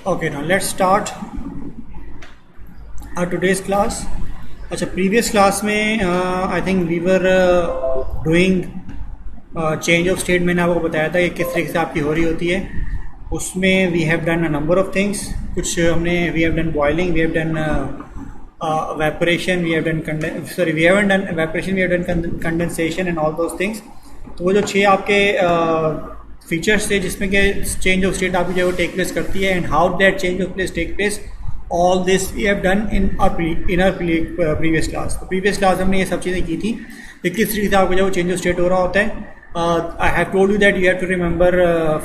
Okay, now let's start our today's class. अच्छा, previous class में I think we were doing change of state. मैंने आपको बताया था कि किस तरीके से आपकी हो रही होती है. उसमें we have done a number of things. कुछ हमने we have done boiling, we have done evaporation, we have done we haven't done evaporation, we have done condensation and all those things. तो वो जो 6 आपके फीचर्स थे जिसमें कि change of state आपकी जो है टेक प्लेस करती है and how that change of place take place, all this we have done in our previous class. तो प्रीवियस क्लास हमने ये सब चीज़ें की थी कि किस तरीके से आपको जो चेंज ऑफ स्टेट हो रहा होता है. I have told you that you have to remember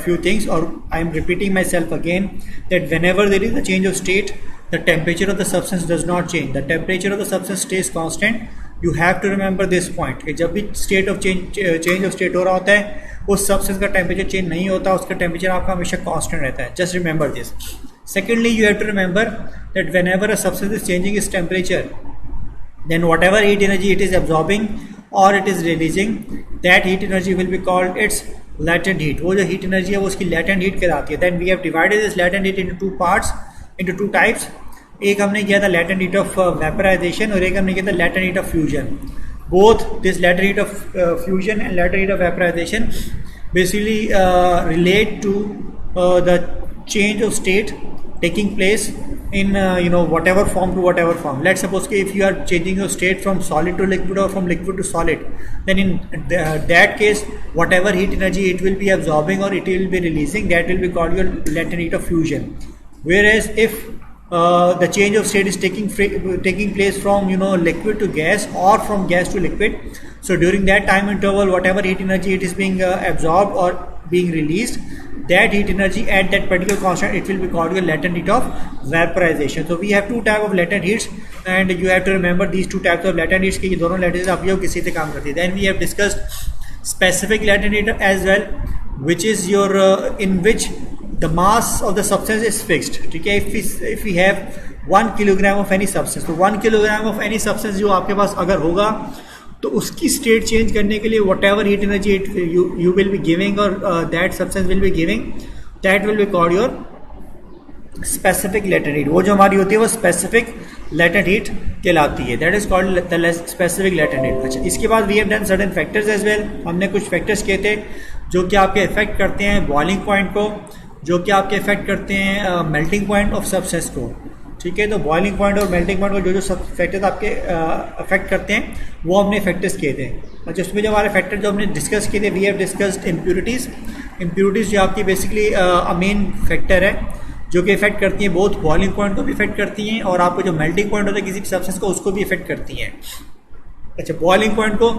few things, और I am repeating myself again that whenever there is a change of state the temperature of the substance does not change. The temperature of the substance stays constant. You have to remember this point कि जब भी state of change of state हो रहा होता है उस substance का temperature change नहीं होता, उसका temperature आपका हमेशा constant रहता है. Just remember this. Secondly, you have to remember that whenever a substance is changing its temperature, then whatever heat energy it is absorbing or it is releasing, that heat energy will be called its latent heat. वो जो heat energy है वो उसकी latent heat कहलाती है. Then we have divided this latent heat into two parts, into two types. एक हमने किया था latent heat of vaporization और एक हमने किया था latent heat of fusion. Both this latent heat of fusion and latent heat of vaporization basically relate to the change of state taking place in whatever form to whatever form. Let's suppose if you are changing your state from solid to liquid or from liquid to solid, then in that case whatever heat energy it will be absorbing or it will be releasing, that will be called your latent heat of fusion. Whereas if the change of state is taking place from liquid to gas or from gas to liquid, so during that time interval whatever heat energy it is being absorbed or being released, that heat energy at that particular constant, it will be called your latent heat of vaporization. So we have two type of latent heats and you have to remember these two types of latent heats कि ये दोनों latent heats आपकी किसी से काम करती है. Then we have discussed specific latent heat as well, which is your in which the mass of the substance is fixed. ठीक है, if we have 1 kilogram of any substance, तो 1 kilogram of any substance जो आपके पास अगर होगा तो उसकी state change करने के लिए whatever heat energy you will be giving or that substance will be giving, that will be called your specific latent heat. वो जो हमारी होती है वो specific latent heat कहलाती है. That is called the specific latent heat. अच्छा, इसके बाद we have done certain factors as well. हमने कुछ factors किए थे जो कि आपके इफेक्ट करते हैं बॉइलिंग पॉइंट को, जो कि आपके इफेक्ट करते हैं मेल्टिंग पॉइंट ऑफ सब्सटेंस को. ठीक है, तो बॉइलिंग पॉइंट और मेल्टिंग पॉइंट को जो सब फैक्टर्स आपके अफेक्ट करते हैं वो हमने फैक्टर्स किए थे. अच्छा, उसमें जो हमारे फैक्टर जो हमने डिस्कस किए थे, we have discussed impurities. Impurities जो आपकी बेसिकली मेन फैक्टर है जो कि इफेक्ट करती हैं, बोथ बॉइलिंग पॉइंट को भी इफेक्ट करती हैं और आपको जो मेल्टिंग पॉइंट होता है किसी भी सब्सटेंस को उसको भी इफेक्ट करती हैं. अच्छा, बॉइलिंग पॉइंट को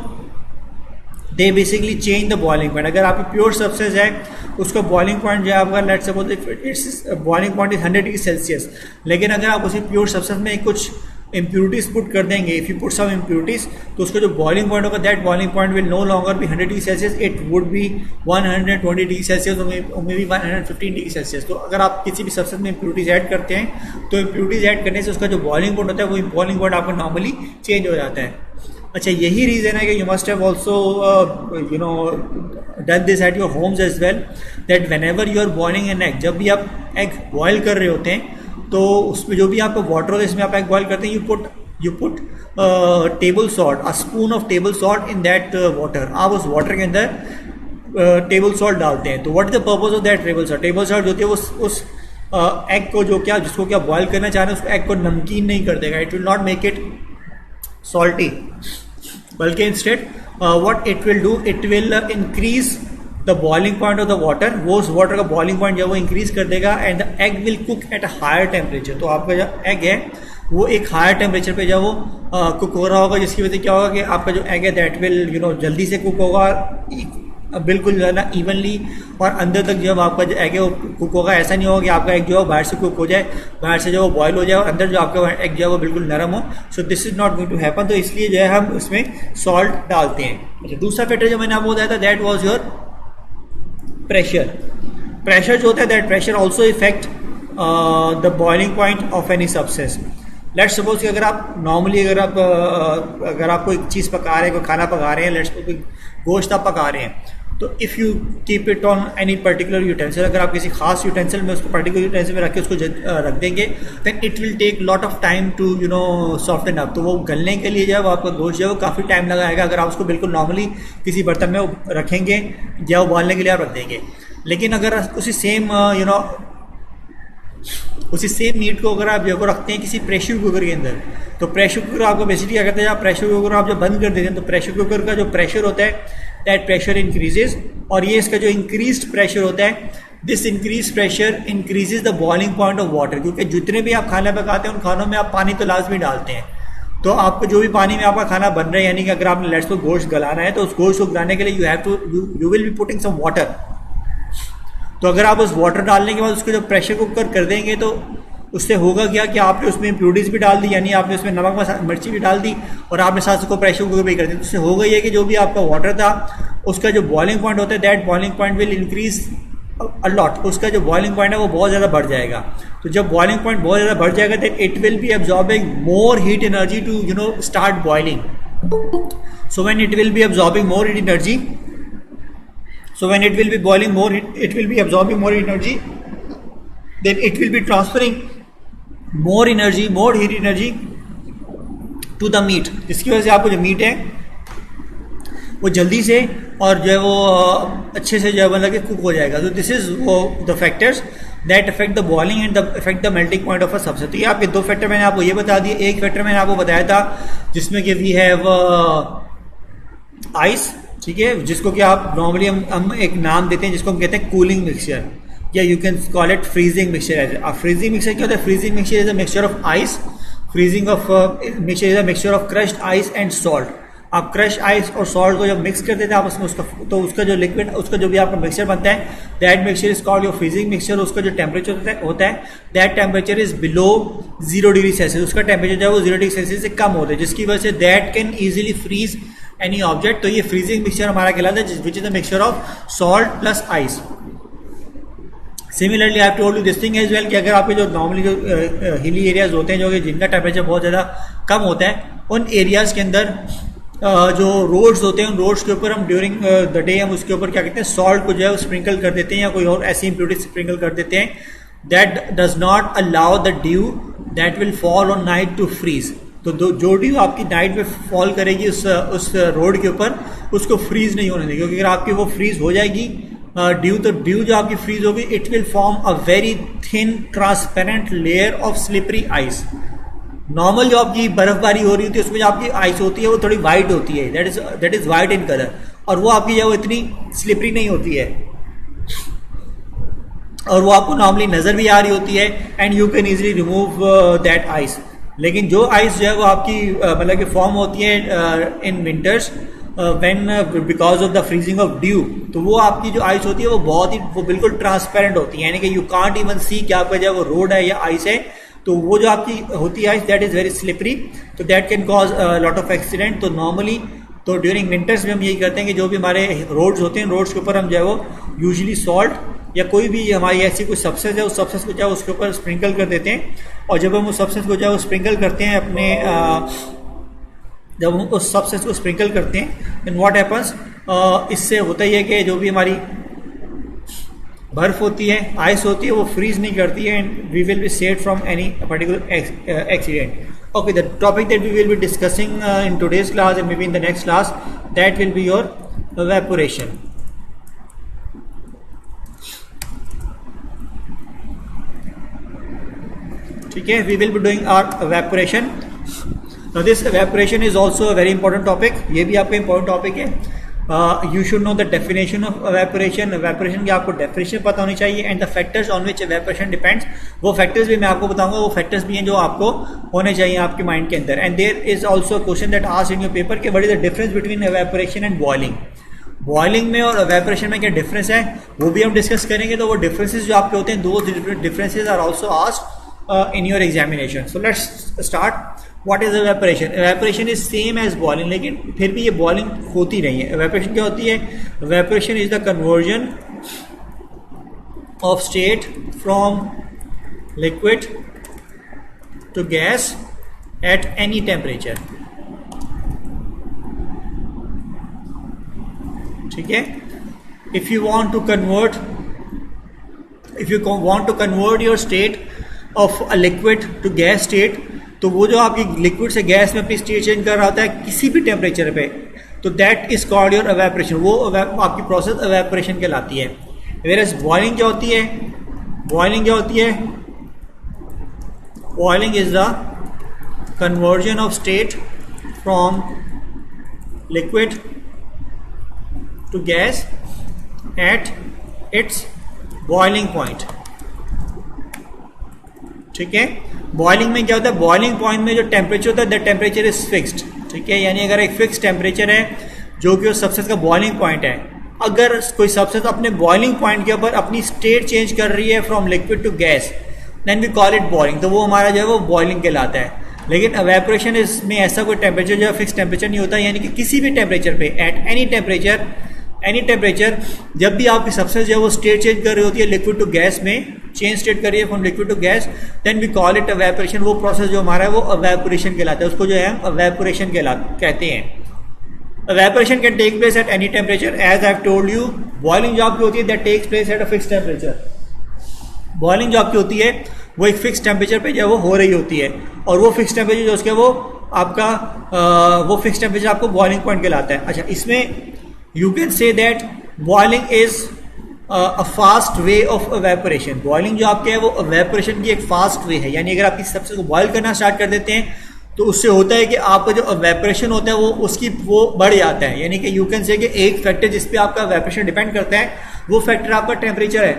they basically change the boiling point. अगर आपकी प्योर सब्सटेंस है उसका बॉइलिंग पॉइंट जो है आपका let's suppose it's boiling point is 100 degree Celsius, लेकिन अगर आप उसी प्योर सब्सटेंस में कुछ इम्प्यूरिटीज पुट कर देंगे, if you put some impurities, तो उसका जो बॉइलिंग पॉइंट होगा that boiling point will no longer be 100 degree Celsius, it would be 120 degree Celsius और मे बी 115 डिग्री सेल्सियस. तो अगर आप किसी भी सब्सटेंस में इम्प्यूरिटीज ऐड करते हैं तो इम्प्यूरिटीज ऐड करने से उसका जो बॉइलिंग पॉइंट होता है वो बॉइलिंग पॉइंट आपका नॉर्मली चेंज हो जाता है. अच्छा, यही रीज़न है कि you must have also done this at your homes as well, that whenever you are boiling an egg, जब भी आप एग बॉयल कर रहे होते हैं तो उसमें जो भी आपका वाटर होता है इसमें आप एग बॉयल करते हैं, you put table salt, a spoon of table salt in that water. आप उस वाटर के अंदर टेबल सॉल्ट डालते हैं. तो what is the purpose of that table salt? Table salt जो होती है उस एग को जो क्या जिसको क्या बॉयल करना चाह रहे हैं उस एग को नमकीन नहीं कर देगा. It will not make it salty, बल्कि instead what it will do, it will increase the boiling point of the water. वो उस वाटर का boiling point जो वो increase कर देगा and the egg will cook at a higher temperature. तो आपका जो egg है वो एक हायर टेम्परेचर पे जब वो कुक हो रहा होगा, जिसकी वजह से क्या होगा कि आपका जो एग है दैट विल जल्दी से कुक होगा बिल्कुल जो है ना इवनली, और अंदर तक जब आपका जो एग है वो कुक होगा. ऐसा नहीं होगा कि आपका एग जो है बाहर से कुक हो जाए, बाहर से जो वो बॉयल हो जाए और अंदर जो आपका एग जो है वो बिल्कुल नरम हो. So this is not going to happen. तो इसलिए जो है हम उसमें सॉल्ट डालते हैं. अच्छा, दूसरा फैक्टर जो मैंने आपको बताया था that was your pressure. Pressure जो होता है that pressure also effect the boiling point of any substance. Let's suppose कि अगर आप नॉर्मली अगर आप कोई चीज़ पका रहे हैं, कोई खाना पका रहे हैं, लेट्स सपोज कोई गोश्त आप पका रहे हैं, तो if you keep it on any particular utensil, अगर आप किसी खास यूटेंसिल में उसको पर्टिकुलर यूटेंसिल में रख के उसको रख देंगे, then it will take lot of time to soften up. तो वो गलने के लिए जो है वो आपका गोश्त जो है वो काफ़ी टाइम लगाएगा अगर आप उसको बिल्कुल नॉर्मली किसी बर्तन में रखेंगे या उबालने के लिए आप रख देंगे। लेकिन अगर उसी सेम मीट को अगर आप जो रखते हैं किसी प्रेशर कुकर के अंदर, तो प्रेशर कुकर आपको बेसिकली क्या कहते हैं, आप प्रेशर कुकर आप जब बंद कर देते हैं तो प्रेशर कुकर का जो प्रेशर होता है दैट प्रेशर इंक्रीजेज, और ये इसका जो इंक्रीज्ड प्रेशर होता है, this increase pressure increases the boiling point of water. क्योंकि जितने भी आप खाना पकाते हैं उन खानों में आप पानी तो लाजमी डालते हैं, तो आपको जो भी पानी में आपका खाना बन रहा है, यानी कि अगर आपने लेट्स को गोश्त गलाना है तो उस गोश्त को गलाने के लिए you will be putting some water. तो अगर आप उस वाटर डालने के बाद उसको जब प्रेशर कुकर कर देंगे तो उससे होगा क्या कि आपने उसमें इम्प्योरिटीज भी डाल दी, यानी आपने उसमें नमक मिर्ची भी डाल दी और आपने साथ उसको प्रेशर कुकर भी कर दिया। तो उससे होगा ये कि जो भी आपका वाटर था उसका जो बॉइलिंग पॉइंट होता है that boiling point will increase a lot, उसका जो बॉइलिंग पॉइंट है वो बहुत ज़्यादा बढ़ जाएगा। तो जब बॉइलिंग पॉइंट बहुत ज़्यादा बढ़ जाएगा then it will be absorbing more heat energy to start boiling. So when it will be absorbing more heat energy, so when it will be boiling more, it will be absorbing more energy, then it will be transferring more heat energy to the meat, जिसकी वजह से आपको जो meet है वो जल्दी से और जो है वो अच्छे से जो है मतलब कि कुक हो जाएगा। तो this is the factors that affect the boiling and the affect the melting point of a subset. तो ये आपके दो फैक्टर मैंने आपको ये बता दिए। एक फैक्टर मैंने आपको बताया था जिसमें कि वी हैव आइस, ठीक है, जिसको कि आप नॉर्मली हम एक नाम देते हैं जिसको हम कहते हैं कूलिंग मिक्सचर, या you can call it freezing mixture. Freezing mixture क्या होता है? Freezing mixture is a mixture of ice, freezing of mixture is a mixture of crushed ice and salt. आप क्रश आइस और सॉल्ट को जब mix कर देते हैं आप उसमें उसका जो लिक्विड, उसका जो भी आपका मिक्सचर बनता है that mixture is called your freezing mixture. उसका जो टेम्परेचर होता है that temperature is below 0 degree Celsius. उसका टेम्परेचर जो है वो 0 डिग्री सेल्सियस से कम होता है, जिसकी वजह से that can easily freeze any object. तो ये फ्रीजिंग मिक्सचर हमारा कहलाता है which is the mixture of salt plus ice. Similarly I have told you this thing as well कि अगर आपके जो नॉर्मली जो हिली एरियाज होते हैं जो कि जिनका टेम्परेचर बहुत ज़्यादा कम होता है, उन एरियाज के अंदर जो रोड्स होते हैं उन रोड्स के ऊपर हम ड्यूरिंग द डे हम उसके ऊपर क्या कहते हैं सॉल्ट को जो है वो स्प्रिंकल कर देते हैं या कोई और ऐसी इम्प्योरिटी स्प्रिंकल कर देते हैं that does not allow the dew that will fall on night to freeze. तो जो ड्यू आपकी नाइट में फॉल करेगी उस रोड के ऊपर उसको फ्रीज नहीं होने देगी, क्योंकि अगर आपकी वो फ्रीज हो जाएगी ड्यू, तो ड्यू जो आपकी फ्रीज होगी it will form a very thin transparent layer of slippery ice. Normal जो आपकी बर्फबारी हो रही होती है उसमें जो आपकी आइस होती है वो थोड़ी वाइट होती है, that is white in colour, और वो आपकी जो इतनी स्लिपरी नहीं होती है और वो आपको नॉर्मली नजर भी आ रही होती है and you can easily remove that ice. लेकिन जो आइस जो है वो आपकी मतलब कि फॉर्म होती है in winters when because of the freezing of due, तो वो आपकी जो आइस होती है वो बिल्कुल ट्रांसपेरेंट होती है, यानी कि यू कांट इवन सी कि आपका जो वो रोड है या आइस है। तो वो जो आपकी होती है ice that is very slippery, तो that can cause lot of accident. तो नॉर्मली तो ड्यूरिंग विंटर्स में हम यही करते हैं कि जो भी हमारे रोड्स होते हैं रोड्स के ऊपर हम जो है वो यूजुअली सॉल्ट या कोई भी हमारी ऐसी कोई सब्सटेंस है उस सब्सटेंस को जो है उसके ऊपर स्प्रिंकल कर देते हैं। और जब हम उस सब्सटेंस को जो है स्प्रिंकल करते हैं अपने जब हम उस सब्सटेंस को स्प्रिंकल करते हैं देन व्हाट हैपेंस, इससे होता ही है कि जो भी हमारी बर्फ होती है आइस होती है वो फ्रीज नहीं करती है and we will be safe from any particular accident. Okay, the topic that we will be discussing in today's class and may be in the next class that will be your evaporation. ठीक है, we will be doing our evaporation. Now this evaporation is also a very important topic. ये भी आपका important topic है. You should know the definition of evaporation. Evaporation की आपको definition पता होनी चाहिए and the factors on which evaporation depends. वो factors भी मैं आपको बताऊंगा, वो factors भी हैं जो आपको होने चाहिए आपके mind के अंदर. And there is also a question that asked in your paper कि what is the difference between evaporation and boiling. Boiling में और evaporation में क्या डिफरेंस है वो भी हम डिस्कस करेंगे. तो वो डिफरेंसेस जो आपके होते हैं दो differences are also asked in your examination. So let's start. What is evaporation? Evaporation is same as boiling, लेकिन फिर भी ये boiling होती नहीं है. Evaporation क्या होती है? Evaporation is the conversion of state from liquid to gas at any temperature. ठीक है. if you want to convert your state of a liquid to gas state, तो वो जो आपकी लिक्विड से गैस में अपनी स्टेट चेंज कर रहा होता है किसी भी टेम्परेचर पे, तो that is called your evaporation. वो आपकी प्रोसेस एवेपोरेशन कहलाती है। वेयरएज बॉइलिंग क्या होती है? Boiling is the conversion of state from liquid to gas at its boiling point. ठीक है, बॉइलिंग में क्या होता है? बॉइलिंग पॉइंट में जो टेम्परेचर होता है दैट टेम्परेचर इज फिक्स्ड। ठीक है, यानी अगर एक फिक्स टेम्परेचर है जो कि उस सबस्टेंस का बॉइलिंग पॉइंट है, अगर कोई सबस्टेंस अपने बॉइलिंग पॉइंट के ऊपर अपनी स्टेट चेंज कर रही है from liquid to gas, then we call it boiling, तो वो हमारा जो है वो बॉइलिंग कहलाता है। लेकिन एवेपोरेशन में ऐसा कोई टेम्परेचर जो है फिक्स टेम्परेचर नहीं होता, यानी कि किसी भी टेम्परेचर पे एट एनी टेम्परेचर जब भी आपकी सबस्टेंस जो है वो स्टेट चेंज कर रही होती है लिक्विड टू गैस में, चेंज स्टेट कर रही है from liquid to gas, then we call it evaporation. वो प्रोसेस जो हमारा है वो एवेपोरेशन कहलाता है, उसको जो है एवेपोरेशन कहते हैं। Evaporation can take place at any temperature, as I have told you. Boiling जो आपकी होती है that takes place at a fix temperature. Boiling जो आपकी होती है वो एक फिक्स टेम्परेचर पे जो है वो हो रही होती है, और वो फिक्स टेम्परेचर जो उसके वो आपका वो फिक्स टेम्परेचर आपको बॉइलिंग पॉइंट कहलाता है। अच्छा, इसमें you can say that boiling is a fast way of evaporation। boiling जो आपके है वो evaporation की एक fast way है, यानी अगर आप किसी सबसे को boil करना स्टार्ट कर देते हैं तो उससे होता है कि आपका जो evaporation होता है वो बढ़ जाता है। यानी कि you can say कि एक फैक्टर जिस पे आपका evaporation डिपेंड करता है वो फैक्टर आपका टेम्परेचर है।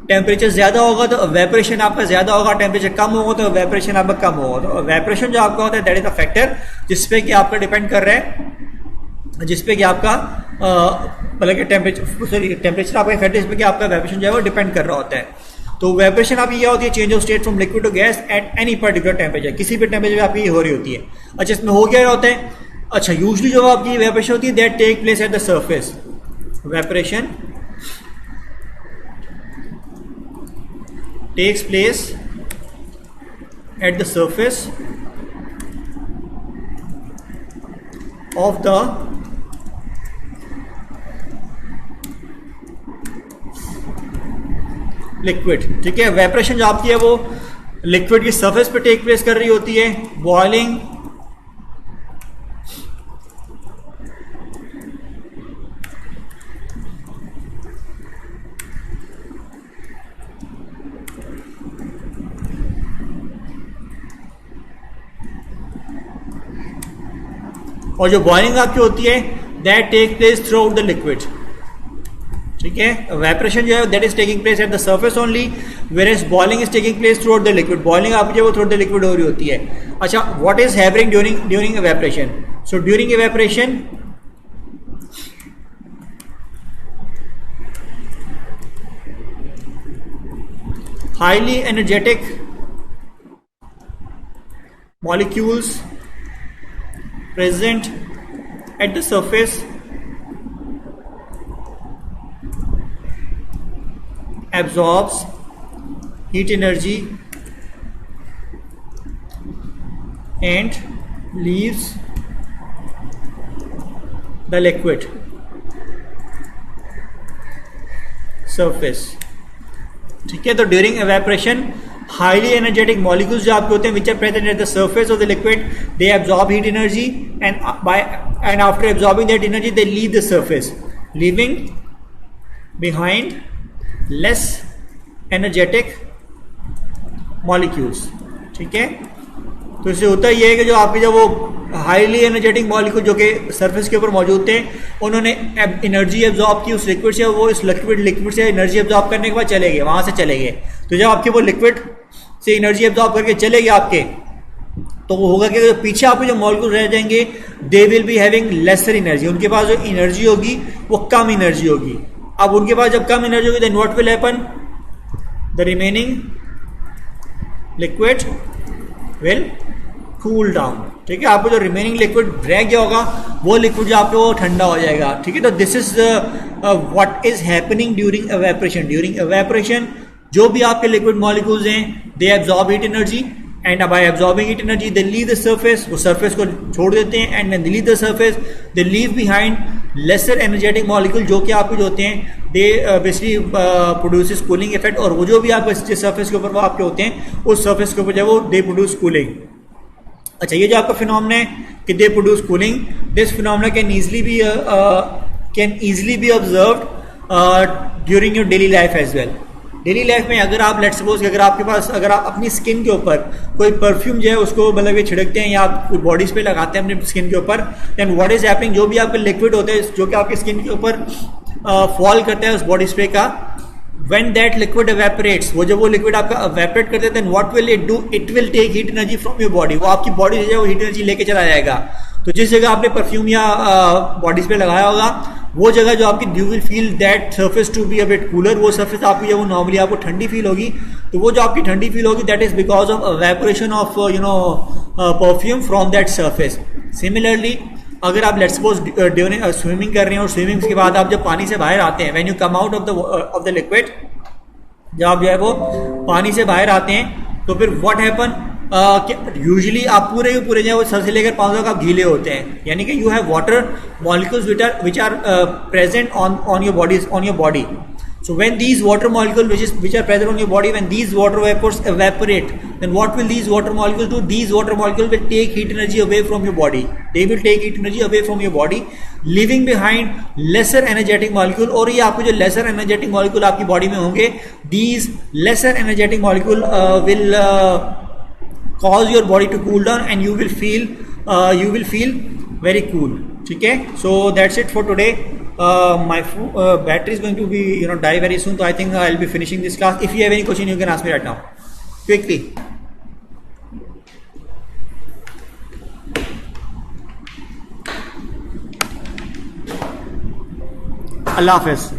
टेम्परेचर ज्यादा होगा तो evaporation आपका ज्यादा होगा, टेम्परेचर कम होगा तो evaporation आपका कम होगा। तो evaporation जो आपका होता है दैट इज अ फैक्टर जिसपे कि आपका डिपेंड कर रहा है, जिसपे कि आपका मतलब कि टेम्परेचर आपका फैक्टर जिसपे कि आपका वेपोरेशन जो है वो डिपेंड कर रहा होता है। तो वेपोरेशन आपकी क्या होती है? Change of state from liquid to gas at any particular temperature, किसी भी टेम्परेचर पे आपकी ये हो रही होती है। अच्छा, इसमें हो क्या होता है? अच्छा, यूजली जो आपकी वेपोरेशन होती है that take place at the surface. Vaporation takes place at the surface of the liquid. ठीक है, वेपोरेशन जो आपकी है वो लिक्विड की सरफेस पे टेक प्लेस कर रही होती है। बॉइलिंग और जो बॉइलिंग आपकी होती है that take place throughout the liquid. ठीक है, वेपोरेशन जो है that is taking place at the surface only, whereas boiling is taking place throughout the liquid. Boiling आपकी जो है वो थ्रू आउट द लिक्विड हो रही होती है। अच्छा, what is happening during evaporation? So during evaporation highly energetic molecules present at the surface absorbs heat energy and leaves the liquid surface। ठीक है, तो during evaporation highly energetic molecules जो आपके होते हैं which are present at the surface of the liquid, they absorb heat energy and after absorbing that energy they leave the surface, leaving behind less energetic molecules. ठीक है, तो इससे होता ये है कि जो आपके जो वो हाईली एनर्जेटिक मॉलिक्यूल जो कि सरफेस के ऊपर मौजूद थे उन्होंने एनर्जी एब्जॉर्ब की उस लिक्विड से, वो इस लिक्विड से एनर्जी एब्जॉर्ब करने के बाद चले गए, वहां से चले गए। तो जब आपके वो लिक्विड से एनर्जी एब्जॉर्ब करके चले गए आपके, तो वो होगा कि पीछे आपके जो मॉलिक्यूल रह जाएंगे they will be having laser energy, उनके पास जो एनर्जी होगी वो कम एनर्जी होगी। अब उनके पास जब कम एनर्जी होगी then what will happen? The remaining liquid will cool down. ठीक है, आपको जो रिमेनिंग लिक्विड रह गया होगा वो लिक्विड जो आपको वो ठंडा हो जाएगा। ठीक है, तो this is what is happening during evaporation. During evaporation जो भी आपके लिक्विड मॉलिक्यूल्स हैं they absorb heat energy and by absorbing heat energy they leave the surface, वो सरफेस को छोड़ देते हैं and when they leave the surface they leave behind lesser energetic molecule जो कि आपके जो होते हैं they basically produces cooling effect, और वो जो भी आप जिस सर्फेस के ऊपर वो आपके होते हैं उस सर्फेस के ऊपर जो है वो दे प्रोड्यूस कूलिंग। अच्छा, ये जो आपका फिनोमेना है कि they produce cooling, this phenomena can easily be observed during your daily life as well. Daily life में अगर आप लेट सपोज अगर आपके पास अगर आप अपनी स्किन के ऊपर कोई परफ्यूम जो है उसको मतलब ये छिड़कते हैं या आप बॉडीज पे लगाते हैं अपने स्किन के ऊपर, देन व्हाट इज हैपनिंग, जो भी आपके लिक्विड होते हैं जो कि आपकी स्किन के ऊपर फॉल करता है उस बॉडी स्प्रे का, when that liquid evaporates, वो जब वो लिक्विड आपका evaporate करते हैं then what will it do, it will take heat energy from your body, वो आपकी बॉडी से वो हीट एनर्जी लेके चला जाएगा। तो जिस जगह आपने परफ्यूम या बॉडी स्प्रे लगाया होगा वो जगह जो आपकी you will feel that surface to be a bit cooler, वो सर्फेस आपकी वो नॉर्मली आपको ठंडी फील होगी, तो वो जो आपकी ठंडी फील होगी that is because of evaporation of perfume from that surface. Similarly अगर आप लेट्स सपोज ड्यूरिंग स्विमिंग कर रहे हैं और स्विमिंग के बाद आप जब पानी से बाहर आते हैं, when you come out of the liquid, जब आप जो है वो पानी से बाहर आते हैं तो फिर व्हाट हैपन, यूजुअली आप पूरे के पूरे जो है वो सर से लेकर पाँव तक आप गीले होते हैं, यानी कि you have water molecules which are present on your body. So when these water molecules which are present on your body, when these water vapors evaporate, then what will these water molecules do? These water molecules will take heat energy away from your body. They will take heat energy away from your body, leaving behind lesser energetic molecule. और ये आपको जो lesser energetic molecule आपकी body में होंगे, these lesser energetic molecule will cause your body to cool down and you will feel very cool. ठीक है, so that's it for today. My battery is going to be die very soon, so I think I'll be finishing this class. If you have any question, you can ask me right now quickly. Allah Hafiz.